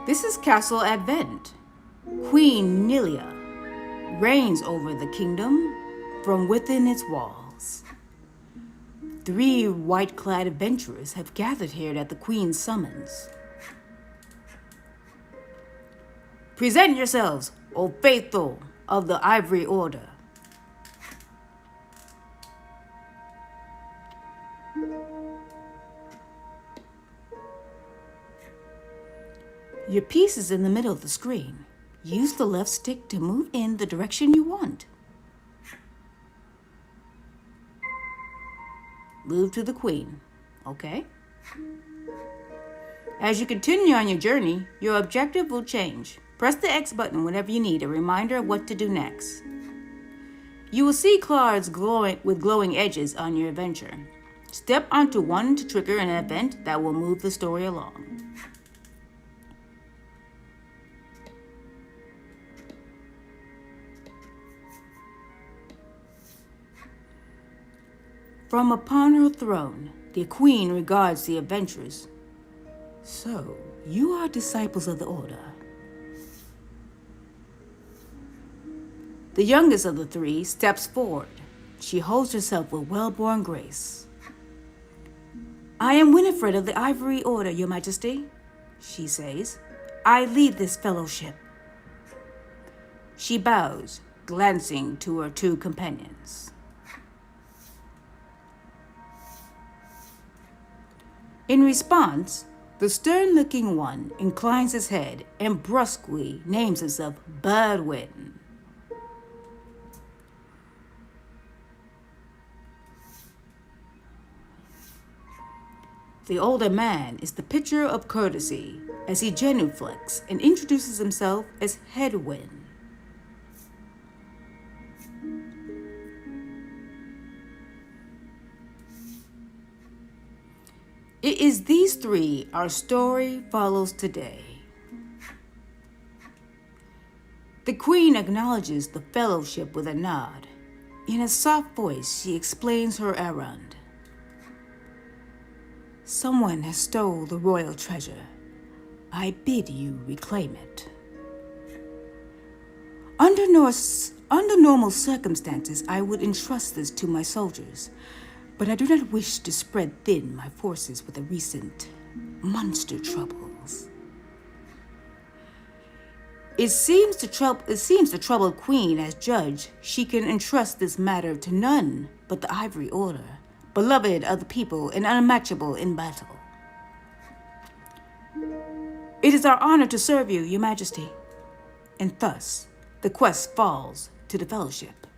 This is Castle Advent. Queen Nilia reigns over the kingdom from within its walls. 3 white-clad adventurers have gathered here at the Queen's summons. Present yourselves, O faithful of the Ivory Order. Your piece is in the middle of the screen. Use the left stick to move in the direction you want. Move to the Queen, okay? As you continue on your journey, your objective will change. Press the X button whenever you need a reminder of what to do next. You will see cards with glowing edges on your adventure. Step onto one to trigger an event that will move the story along. From upon her throne, the Queen regards the adventurers. So, you are disciples of the Order. The youngest of the 3 steps forward. She holds herself with well-born grace. I am Winifred of the Ivory Order, Your Majesty, she says. I lead this fellowship. She bows, glancing to her 2 companions. In response, the stern-looking one inclines his head and brusquely names himself Budwin. The older man is the picture of courtesy as he genuflects and introduces himself as Headwind. It is these 3 our story follows today. The Queen acknowledges the fellowship with a nod. In a soft voice, she explains her errand. Someone has stole the royal treasure. I bid you reclaim it. Under normal circumstances, I would entrust this to my soldiers, but I do not wish to spread thin my forces with the recent monster troubles. It seems the troubled Queen has judged she can entrust this matter to none but the Ivory Order, beloved of the people and unmatchable in battle. It is our honor to serve you, Your Majesty, and thus the quest falls to the Fellowship.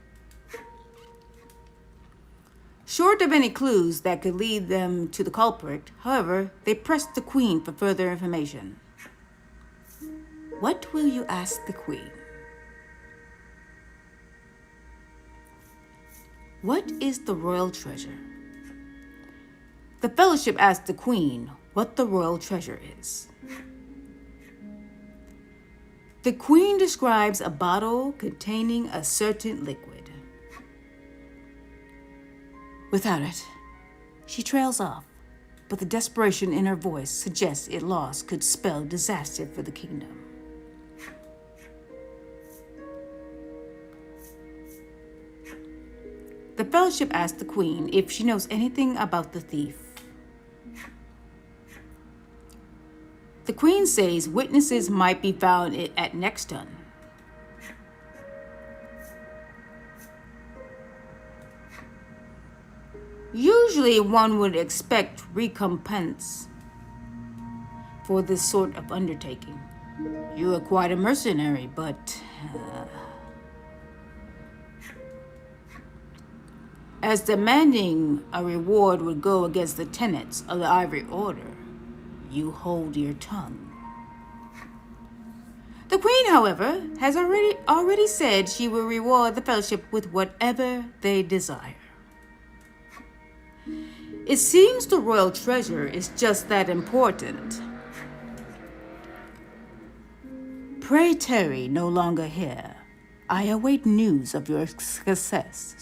Short of any clues that could lead them to the culprit, however, they press the Queen for further information. What will you ask the Queen? What is the royal treasure? The Fellowship asks the Queen what the royal treasure is. The Queen describes a bottle containing a certain liquid. Without it, she trails off, but the desperation in her voice suggests its loss could spell disaster for the kingdom. The Fellowship asks the Queen if she knows anything about the thief. The Queen says witnesses might be found at Nexton. Usually one would expect recompense for this sort of undertaking. You are quite a mercenary, but as demanding a reward would go against the tenets of the Ivory Order, you hold your tongue. The Queen, however, has already said she will reward the Fellowship with whatever they desire. It seems the royal treasure is just that important. Pray tarry no longer here. I await news of your success.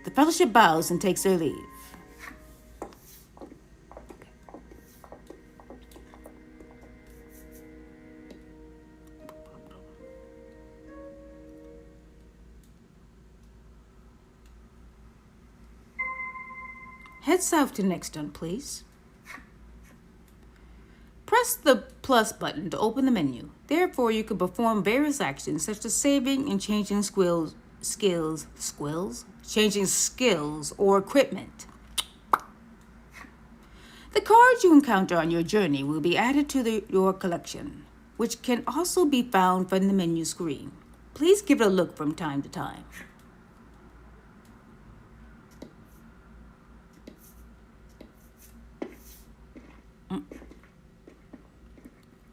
The Fellowship bows and takes their leave. Head south to Nexton, please. Press the plus button to open the menu. Therefore, you can perform various actions such as saving and changing changing skills or equipment. The cards you encounter on your journey will be added to your collection, which can also be found from the menu screen. Please give it a look from time to time.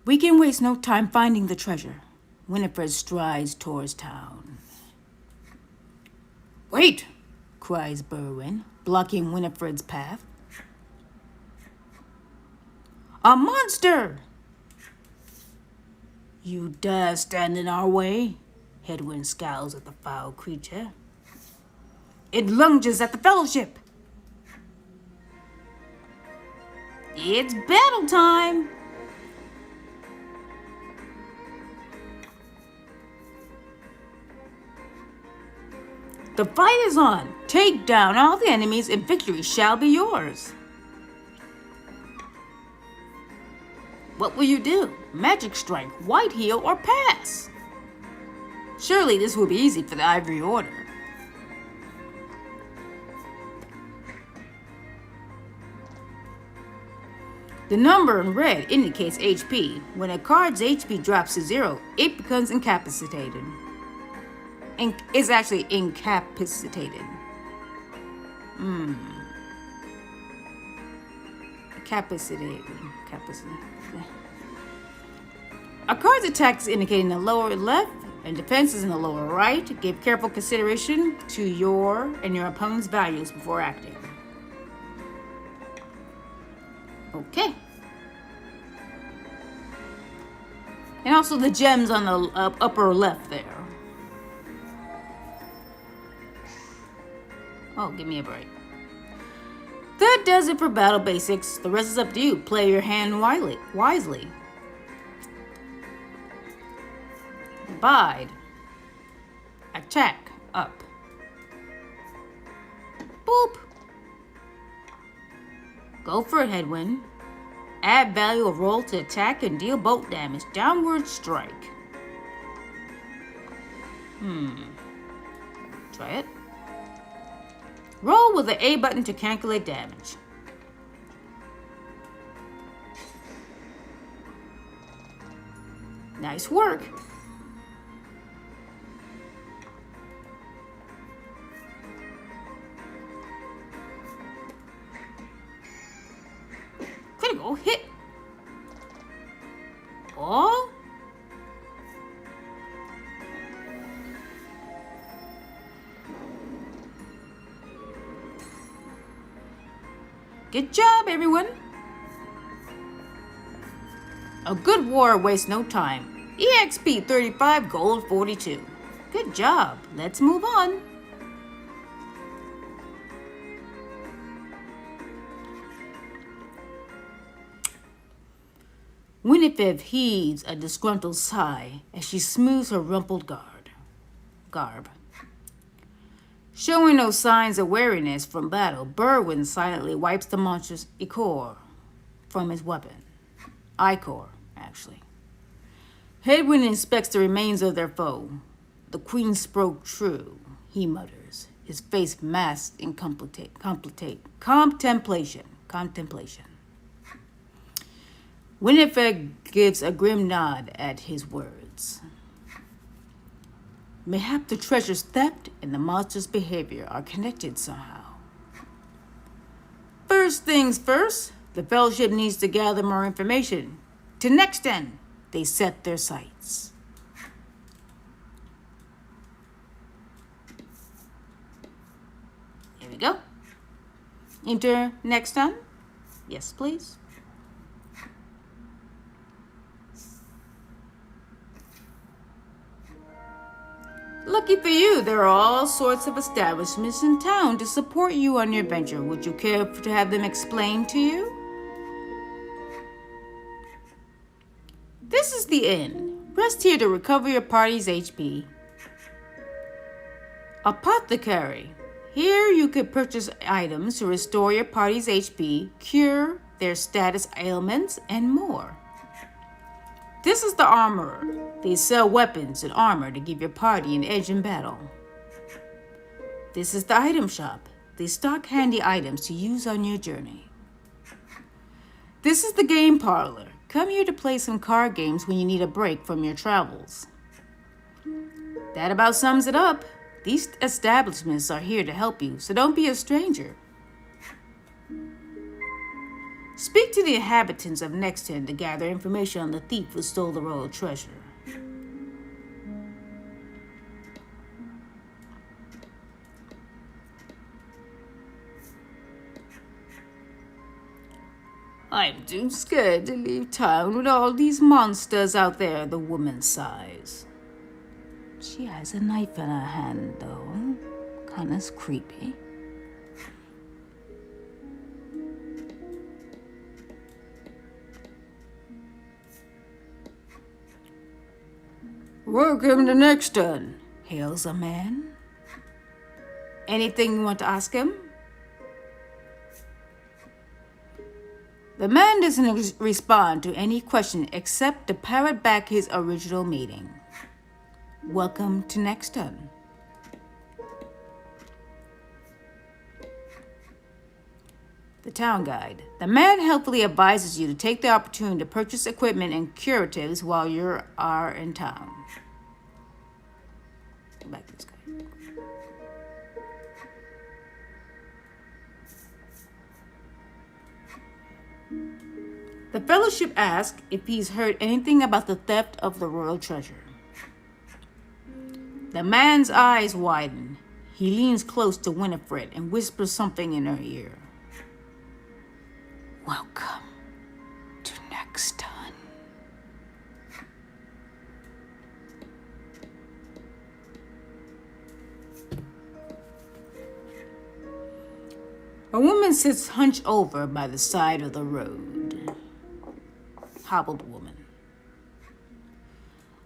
We can waste no time finding the treasure. Winifred strides towards town. Wait, cries Berwin, blocking Winifred's path. A monster! You dare stand in our way? Hedwyn scowls at the foul creature. It lunges at the Fellowship. It's battle time! The fight is on. Take down all the enemies and victory shall be yours. What will you do? Magic strike, white heal, or pass? Surely this will be easy for the Ivory Order. The number in red indicates HP. When a card's HP drops to 0, it becomes incapacitated. It's actually incapacitated. Capacitated. A card's attack is indicated in the lower left and defense is in the lower right. Give careful consideration to your and your opponent's values before acting. Okay. And also the gems on the upper left there. Oh, give me a break. That does it for battle basics. The rest is up to you. Play your hand wisely. Bide. Attack. Up. Boop. Go for it, Hedwyn. Add value of roll to attack and deal bolt damage. Downward strike. Try it. Roll with the A button to calculate damage. Nice work. Critical hit. Oh. Good job, everyone. A good war wastes no time. EXP 35, gold 42. Good job. Let's move on. Winifred heaves a disgruntled sigh as she smooths her rumpled garb. Showing no signs of weariness from battle, Berwin silently wipes the monstrous ichor from his weapon. Ichor, actually. Hedwyn inspects the remains of their foe. The queen spoke true, he mutters, his face masked in contemplation. Winifred gives a grim nod at his words. Mayhap the treasure's theft and the monster's behavior are connected somehow. First things first, the Fellowship needs to gather more information. To Nexton, they set their sights. Here we go. Enter Nexton. Yes, please. Lucky for you, there are all sorts of establishments in town to support you on your venture. Would you care to have them explained to you? This is the inn. Rest here to recover your party's HP. Apothecary. Here you could purchase items to restore your party's HP, cure their status ailments, and more. This is the Armorer. They sell weapons and armor to give your party an edge in battle. This is the Item Shop. They stock handy items to use on your journey. This is the Game Parlor. Come here to play some card games when you need a break from your travels. That about sums it up. These establishments are here to help you, so don't be a stranger. Speak to the inhabitants of Nexton to gather information on the thief who stole the royal treasure. I'm too scared to leave town with all these monsters out there, the woman sighs. She has a knife in her hand, though. Kinda creepy. Welcome to Nexton, hails a man. Anything you want to ask him? The man doesn't respond to any question except to parrot back his original meaning. Welcome to Nexton. The town guide. The man helpfully advises you to take the opportunity to purchase equipment and curatives while you are in town. Go back to this guy. The Fellowship asks if he's heard anything about the theft of the royal treasure. The man's eyes widen. He leans close to Winifred and whispers something in her ear. Welcome to Nexton. A woman sits hunched over by the side of the road. Hobbled woman.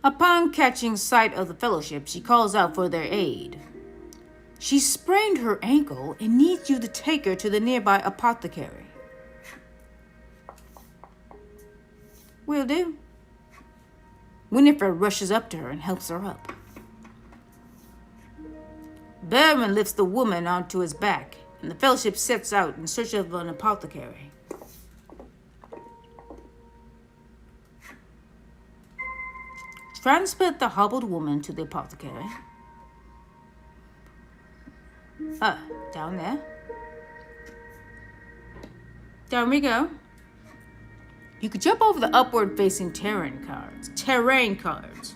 Upon catching sight of the Fellowship, she calls out for their aid. She sprained her ankle and needs you to take her to the nearby apothecary. Will do. Winifred rushes up to her and helps her up. Behrman lifts the woman onto his back, and the Fellowship sets out in search of an apothecary. Transport the hobbled woman to the apothecary. Down there. Down we go. You could jump over the upward-facing terrain cards.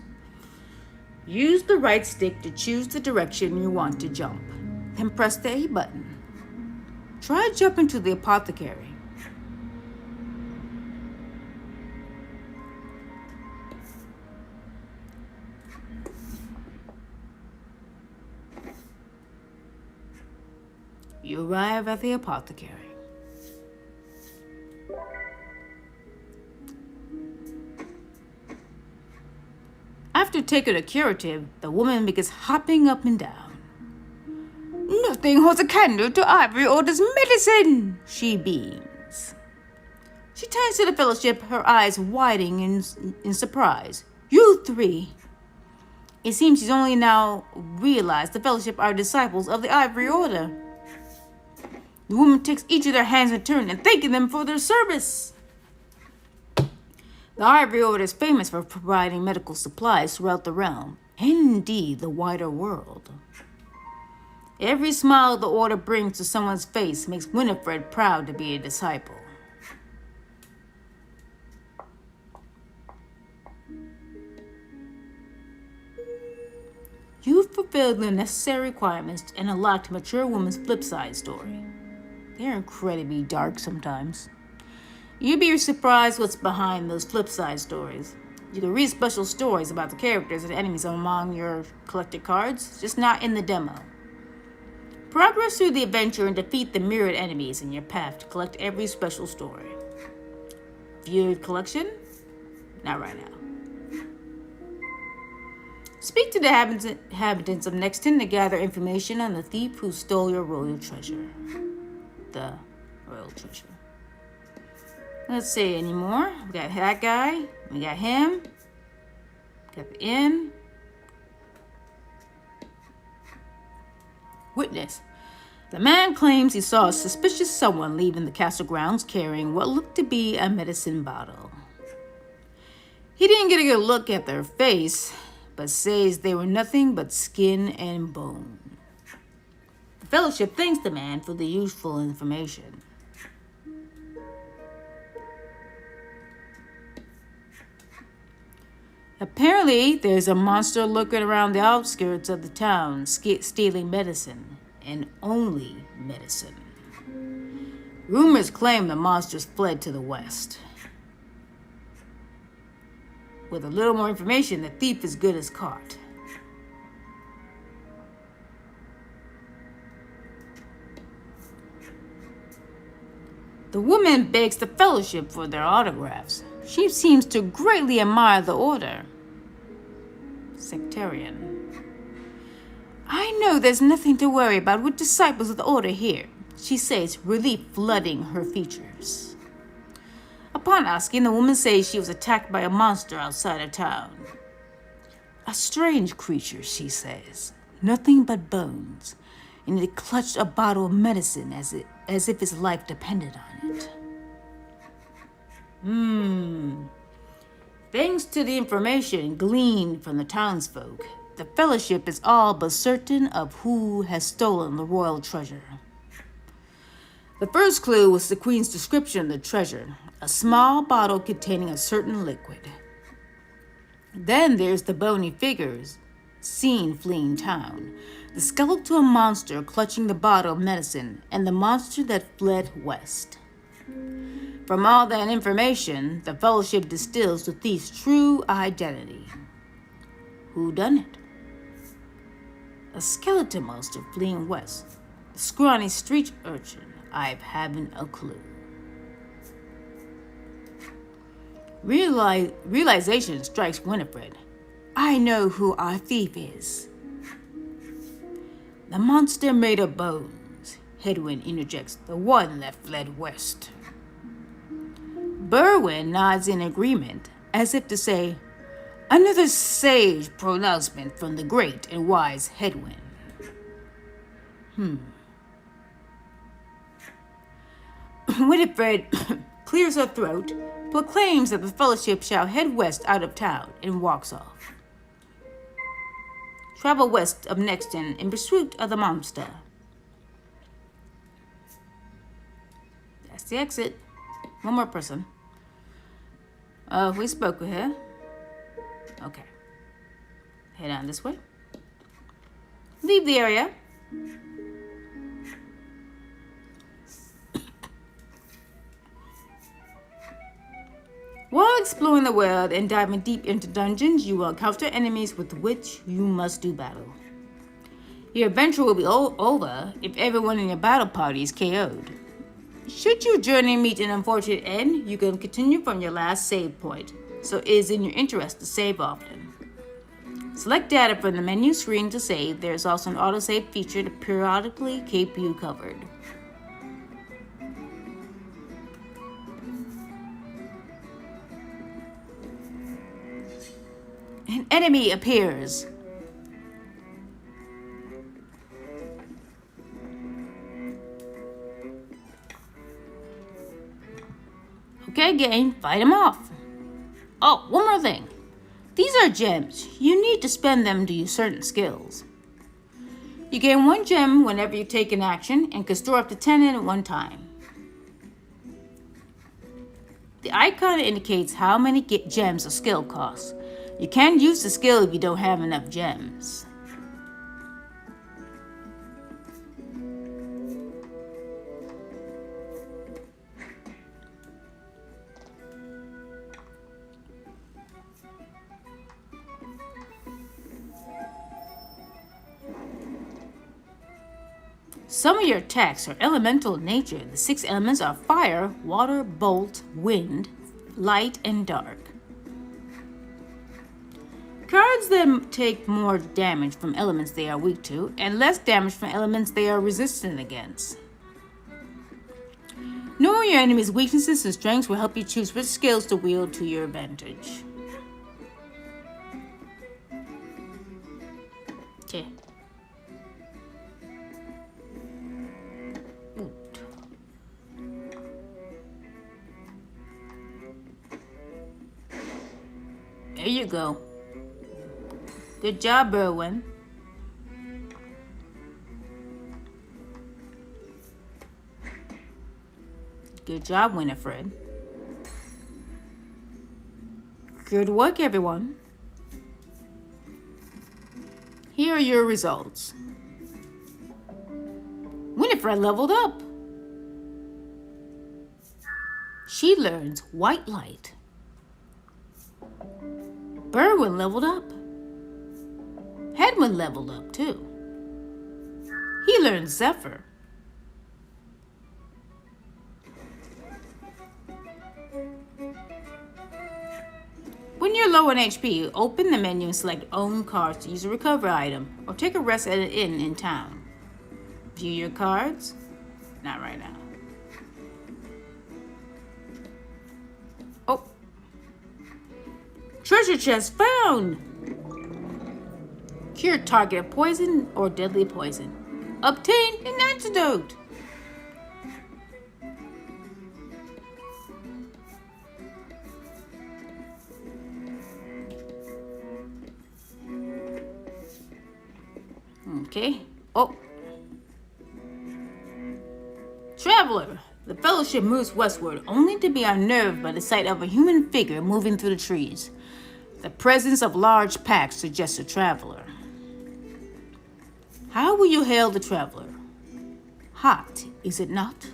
Use the right stick to choose the direction you want to jump. Then press the A button. Try jumping to the apothecary. You arrive at the apothecary. After taking a curative, the woman begins hopping up and down. Nothing holds a candle to Ivory Order's medicine, she beams. She turns to the Fellowship, her eyes widening in surprise. You three. It seems she's only now realized the Fellowship are disciples of the Ivory Order. The woman takes each of their hands in turn and thanking them for their service. The Ivory Order is famous for providing medical supplies throughout the realm, and indeed the wider world. Every smile the Order brings to someone's face makes Winifred proud to be a disciple. You've fulfilled the necessary requirements and unlocked a mature woman's flip side story. They're incredibly dark sometimes. You'd be surprised what's behind those flip side stories. You can read special stories about the characters and enemies among your collected cards, just not in the demo. Progress through the adventure and defeat the mirrored enemies in your path to collect every special story. Viewed collection? Not right now. Speak to the inhabitants of Nexton to gather information on the thief who stole your royal treasure. The royal treasure. Let's see any more. We got that guy. We got him. Got the inn. Witness. The man claims he saw a suspicious someone leaving the castle grounds carrying what looked to be a medicine bottle. He didn't get a good look at their face, but says they were nothing but skin and bone. The Fellowship thanks the man for the useful information. Apparently, there's a monster lurking around the outskirts of the town, stealing medicine. And only medicine. Rumors claim the monsters fled to the west. With a little more information, the thief is good as caught. The woman begs the Fellowship for their autographs. She seems to greatly admire the order. Sectarian. I know there's nothing to worry about with disciples of the order here, she says, relief flooding her features. Upon asking, the woman says she was attacked by a monster outside of town. A strange creature, she says, nothing but bones, and it clutched a bottle of medicine as if his life depended on it. Thanks to the information gleaned from the townsfolk, the Fellowship is all but certain of who has stolen the royal treasure. The first clue was the Queen's description of the treasure, a small bottle containing a certain liquid. Then there's the bony figures seen fleeing town, the skeletal monster clutching the bottle of medicine, and the monster that fled west. From all that information, the Fellowship distills the thief's true identity. Who done it? A skeleton monster fleeing west. The scrawny street urchin. I haven't a clue. Realization strikes Winifred. I know who our thief is. The monster made of bones, Hedwin interjects, the one that fled west. Berwin nods in agreement, as if to say, another sage pronouncement from the great and wise Hedwin. Winifred clears her throat, proclaims that the Fellowship shall head west out of town, and walks off. Travel west of Nexton in pursuit of the monster. That's the exit. One more person. We spoke with her. Okay. Head on this way. Leave the area. While exploring the world and diving deep into dungeons, you will encounter enemies with which you must do battle. Your adventure will be over if everyone in your battle party is KO'd. Should your journey meet an unfortunate end, you can continue from your last save point, so it is in your interest to save often. Select data from the menu screen to save. There is also an autosave feature to periodically keep you covered. An enemy appears. Okay, gang, fight him off. Oh, one more thing. These are gems. You need to spend them to use certain skills. You gain 1 gem whenever you take an action and can store up to 10 in at one time. The icon indicates how many gems a skill costs. You can't use the skill if you don't have enough gems. Some of your attacks are elemental in nature. The 6 elements are fire, water, bolt, wind, light, and dark. Cards them take more damage from elements they are weak to, and less damage from elements they are resistant against. Knowing your enemy's weaknesses and strengths will help you choose which skills to wield to your advantage. Okay. There you go. Good job, Berwin. Good job, Winifred. Good work, everyone. Here are your results. Winifred leveled up. She learns white light. Berwin leveled up. Hedwin leveled up too. He learned Zephyr. When you're low on HP, open the menu and select Own Cards to use a recover item, or take a rest at an inn in town. View your cards? Not right now. Oh. Treasure chest found! Cure target of poison or deadly poison. Obtain an antidote! Okay. Oh. Traveler. The Fellowship moves westward, only to be unnerved by the sight of a human figure moving through the trees. The presence of large packs suggests a traveler. How will you hail the traveler? Hot, is it not?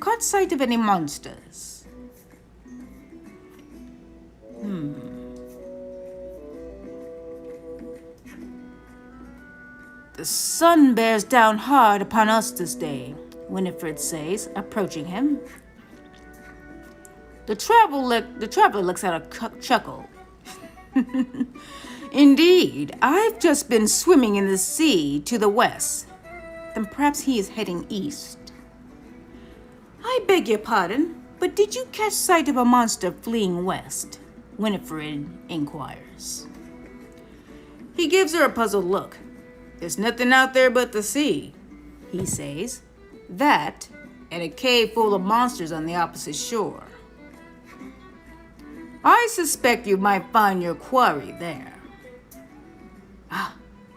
Caught sight of any monsters? The sun bears down hard upon us this day, Winifred says, approaching him. The traveler looks at a chuckle. Indeed, I've just been swimming in the sea to the west. Then perhaps he is heading east. I beg your pardon, but did you catch sight of a monster fleeing west? Winifred inquires. He gives her a puzzled look. There's nothing out there but the sea, he says. That, and a cave full of monsters on the opposite shore. I suspect you might find your quarry there. Ah,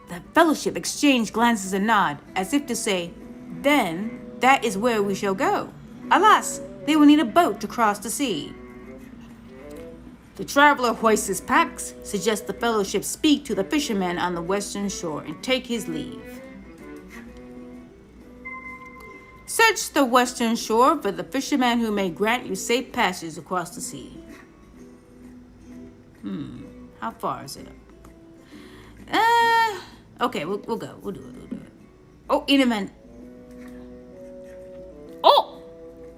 the Fellowship exchanged glances and nod, as if to say, then that is where we shall go. Alas, they will need a boat to cross the sea. The traveler hoists his packs, suggests the Fellowship speak to the fisherman on the western shore and take his leave. Search the western shore for the fisherman who may grant you safe passage across the sea. How far is it up? Okay, we'll go. We'll do it. Oh, in a minute. Oh!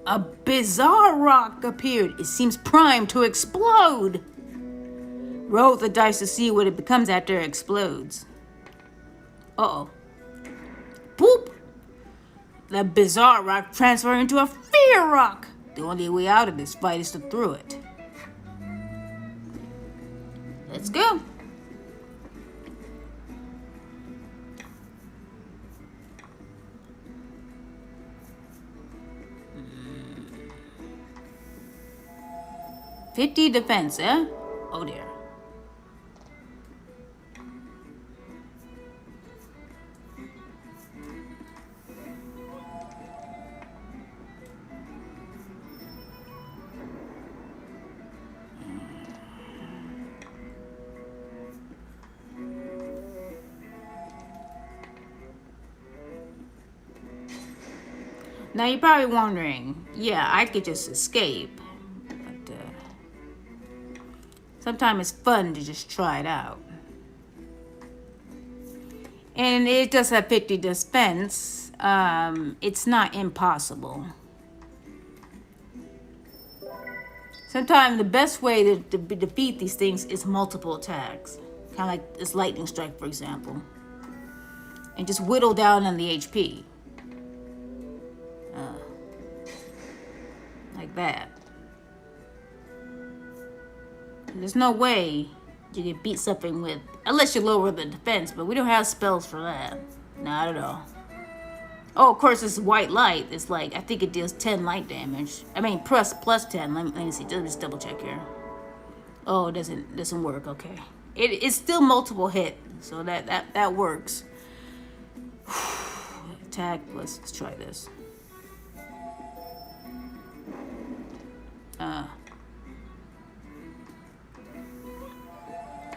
A bizarre rock appeared. It seems primed to explode. Roll the dice to see what it becomes after it explodes. Uh-oh. Boop! The bizarre rock transformed into a fear rock. The only way out of this fight is to throw it. Let's go. $50 defense, eh? Oh dear. Now you're probably wondering, yeah, I could just escape, but sometimes it's fun to just try it out. And it does have 50 defense. It's not impossible. Sometimes the best way to defeat these things is multiple attacks. Kind of like this lightning strike, for example. And just whittle down on the HP. Like that. There's no way you can beat something with, unless you lower the defense, but we don't have spells for that. Not at all. Oh, of course, this white light is like, I think it deals 10 light damage. I mean, plus 10. Let me see. Let me just double check here. Oh, it doesn't work. Okay. It's still multiple hit, so that works. Attack. Let's try this.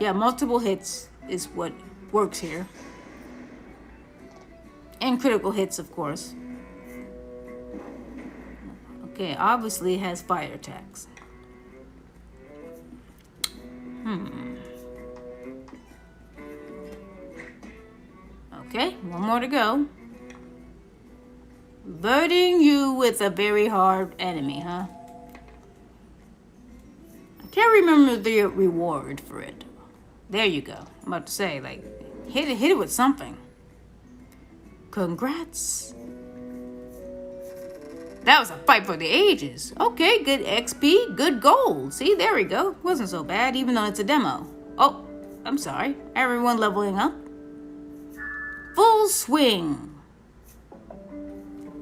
Yeah, multiple hits is what works here. And critical hits, of course. Okay, obviously it has fire attacks. Okay, one more to go. Burdening you with a very hard enemy, huh? I can't remember the reward for it. There you go. I'm about to say, like, hit it with something. Congrats. That was a fight for the ages. Okay, good XP, good gold. See, there we go. Wasn't so bad, even though it's a demo. Oh, I'm sorry. Everyone leveling up. Full swing.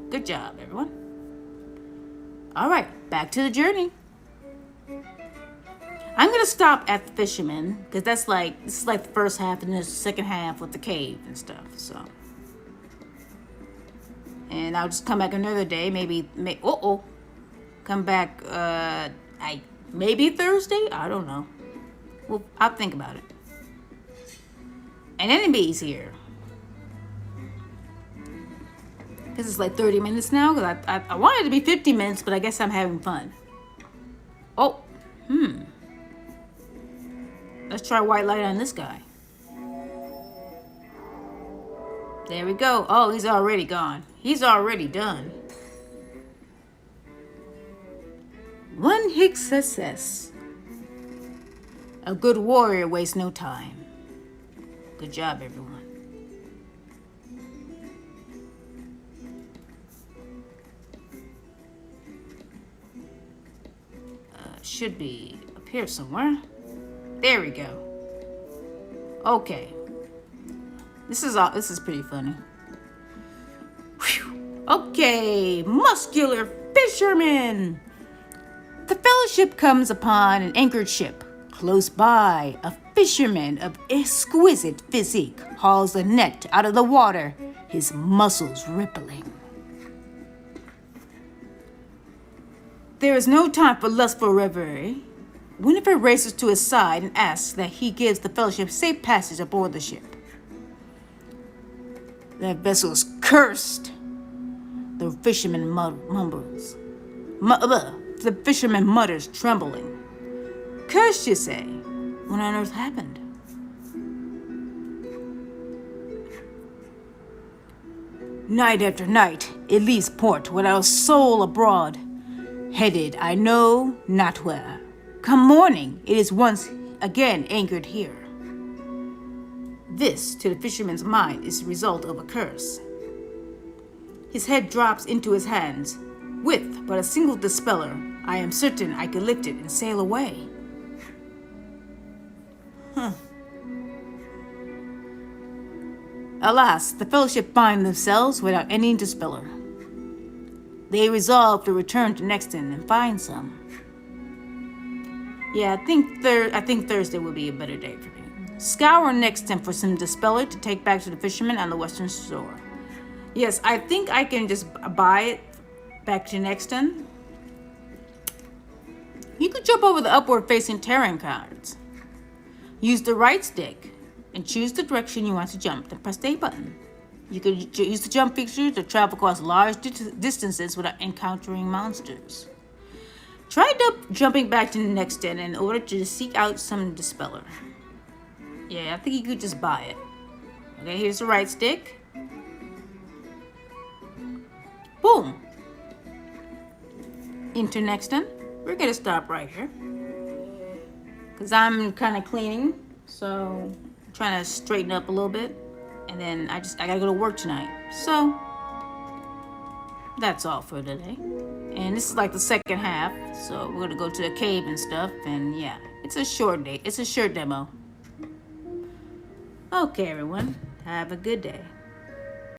Good job, everyone. All right, back to the journey. I'm gonna stop at the fisherman because this is like the first half and the second half with the cave and stuff. So, and I'll just come back another day. Maybe come back. Maybe Thursday. I don't know. Well, I'll think about it. An enemy's here. This is like 30 minutes now because I wanted it to be 50 minutes, but I guess I'm having fun. Oh, Let's try white light on this guy. There we go. Oh, he's already gone. He's already done. One hit success. A good warrior wastes no time. Good job, everyone. Should be up here somewhere. There we go. Okay. This is pretty funny. Whew. Okay, muscular fisherman. The fellowship comes upon an anchored ship. Close by, a fisherman of exquisite physique hauls a net out of the water, his muscles rippling. There is no time for lustful reverie. Winifred races to his side and asks that he gives the fellowship safe passage aboard the ship. That vessel is cursed, the fisherman mumbles. The fisherman mutters, trembling. Cursed, you say? What on earth happened? Night after night, it leaves port without a soul abroad. Headed, I know not where. Come morning, it is once again anchored here. This, to the fisherman's mind, is the result of a curse. His head drops into his hands. With but a single dispeller, I am certain I could lift it and sail away. Alas, the fellowship find themselves without any dispeller. They resolve to return to Nexton and find some. Yeah, I think Thursday will be a better day for me. Scour Nexton for some dispeller to take back to the fishermen on the western shore. Yes, I think I can just buy it back to Nexton. You could jump over the upward-facing terrain cards. Use the right stick and choose the direction you want to jump, then press the A button. You could use the jump feature to travel across large distances without encountering monsters. Try jumping back to Nexton in order to seek out some dispeller. Yeah, I think you could just buy it. Okay, here's the right stick. Boom. Into Nexton. We're gonna stop right here because I'm kind of cleaning, so trying to straighten up a little bit. And then I gotta go to work tonight. So that's all for today. And this is like the second half. So we're gonna go to a cave and stuff. And yeah, it's a short day. It's a short demo. Okay, everyone. Have a good day.